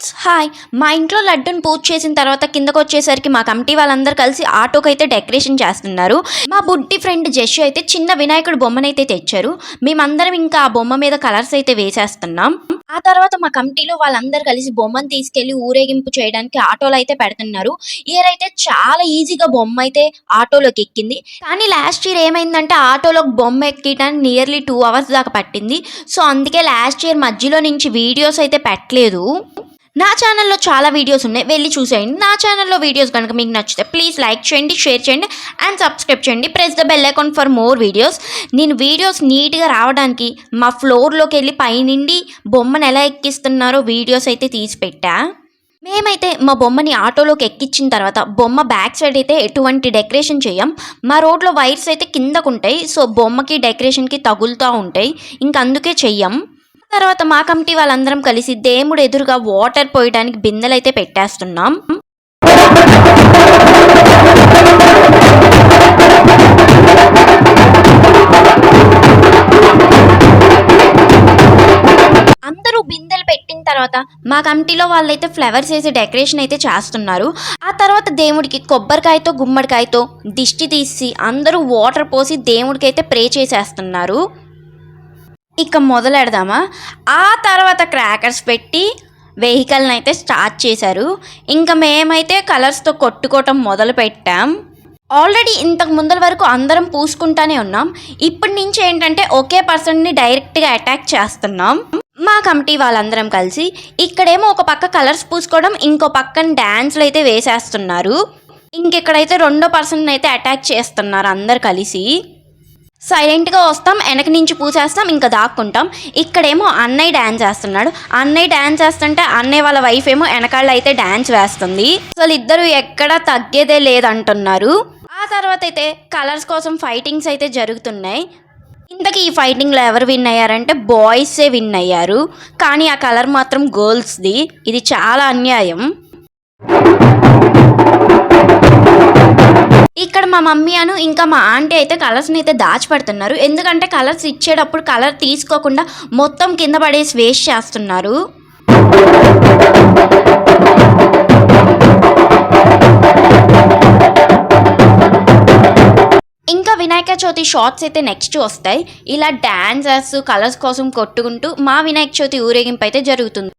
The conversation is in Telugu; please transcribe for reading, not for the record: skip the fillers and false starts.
ఫ్రెండ్స్ హాయ్ మా ఇంట్లో లడ్డూని పూజ చేసిన తర్వాత కిందకు వచ్చేసరికి మా కమిటీ వాళ్ళందరూ కలిసి ఆటోకి అయితే డెకరేషన్ చేస్తున్నారు. మా బుడ్డి ఫ్రెండ్ జష్ అయితే చిన్న వినాయకుడు బొమ్మనైతే తెచ్చారు. మేమందరం ఇంకా ఆ బొమ్మ మీద కలర్స్ అయితే వేసేస్తున్నాం. ఆ తర్వాత మా కమిటీలో వాళ్ళందరూ కలిసి బొమ్మను తీసుకెళ్లి ఊరేగింపు చేయడానికి ఆటోలో అయితే పెడుతున్నారు. ఇయర్ అయితే చాలా ఈజీగా బొమ్మ అయితే ఆటోలోకి ఎక్కింది. కానీ లాస్ట్ ఇయర్ ఏమైందంటే ఆటోలోకి బొమ్మ ఎక్కడానికి నియర్లీ 2 hours దాకా పట్టింది. సో అందుకే లాస్ట్ ఇయర్ మధ్యలో నుంచి వీడియోస్ అయితే పెట్టలేదు. నా ఛానల్లో చాలా వీడియోస్ ఉన్నాయి, వెళ్ళి చూసేయండి. నా ఛానల్లో వీడియోస్ కనుక మీకు నచ్చితే ప్లీజ్ లైక్ చేయండి, షేర్ చేయండి అండ్ సబ్స్క్రైబ్ చేయండి. Press the bell icon for more videos. నేను వీడియోస్ నీట్గా రావడానికి మా ఫ్లోర్లోకి వెళ్ళి పైనుండి బొమ్మను ఎలా ఎక్కిస్తున్నారో వీడియోస్ అయితే తీసి పెట్టా. మేమైతే మా బొమ్మని ఆటోలోకి ఎక్కించిన తర్వాత బొమ్మ బ్యాక్ సైడ్ అయితే ఎటువంటి డెకరేషన్ చేయం. మా రోడ్లో వైర్స్ అయితే కిందకు ఉంటాయి, సో బొమ్మకి డెకరేషన్కి తగులుతూ ఉంటాయి, ఇంకందుకే చెయ్యం. తర్వాత మా కమిటీ వాళ్ళందరం కలిసి దేవుడు ఎదురుగా వాటర్ పోయడానికి బిందెలైతే పెట్టేస్తున్నాం. అందరూ బిందెలు పెట్టిన తర్వాత మా కమిటీలో వాళ్ళైతే ఫ్లవర్స్ వేసి డెకరేషన్ అయితే చేస్తున్నారు. ఆ తర్వాత దేవుడికి కొబ్బరికాయతో గుమ్మడికాయతో దిష్టి తీసి అందరూ వాటర్ పోసి దేవుడికైతే ప్రే చేసేస్తున్నారు. ఇక మొదలెడదామా. ఆ తర్వాత క్రాకర్స్ పెట్టి వెహికల్ని అయితే స్టార్ట్ చేశారు. ఇంకా మేమైతే కలర్స్తో కొట్టుకోవటం మొదలు పెట్టాం. ఆల్రెడీ ఇంతకు ముందర వరకు అందరం పూసుకుంటానే ఉన్నాం. ఇప్పటి నుంచి ఏంటంటే ఒకే పర్సన్ని డైరెక్ట్గా అటాక్ చేస్తున్నాం. మా కమిటీ వాళ్ళందరం కలిసి ఇక్కడేమో ఒక పక్క కలర్స్ పూసుకోవడం, ఇంకో పక్కన డ్యాన్స్లు అయితే వేసేస్తున్నారు. ఇంకెక్కడైతే రెండో పర్సన్ అయితే అటాక్ చేస్తున్నారు. అందరు కలిసి సైలెంట్గా వస్తాం, వెనక నుంచి పూసేస్తాం, ఇంకా దాక్కుంటాం. ఇక్కడేమో అన్నయ్య డ్యాన్స్ వేస్తున్నాడు. అన్నయ్య డ్యాన్స్ వేస్తుంటే అన్నయ్య వాళ్ళ వైఫ్ ఏమో వెనకాళ్ళ అయితే డ్యాన్స్ వేస్తుంది. అసలు ఇద్దరు ఎక్కడా తగ్గేదే లేదంటున్నారు. ఆ తర్వాత అయితే కలర్స్ కోసం ఫైటింగ్స్ అయితే జరుగుతున్నాయి. ఇంతకీ ఈ ఫైటింగ్లో ఎవరు విన్ అయ్యారంటే బాయ్సే విన్ అయ్యారు. కానీ ఆ కలర్ మాత్రం గర్ల్స్ది. ఇది చాలా అన్యాయం. ఇక్కడ మా మమ్మీ అను ఇంకా మా ఆంటీ అయితే కలర్స్ని అయితే దాచిపెడుతున్నారు. ఎందుకంటే కలర్స్ ఇచ్చేటప్పుడు కలర్ తీసుకోకుండా మొత్తం కింద పడేసి వేస్ట్ చేస్తున్నారు. ఇంకా వినాయక చవితి షార్ట్స్ అయితే నెక్స్ట్ వస్తాయి. ఇలా డాన్సర్స్ కలర్స్ కోసం కొట్టుకుంటూ మా వినాయక చవితి ఊరేగింపు అయితే జరుగుతుంది.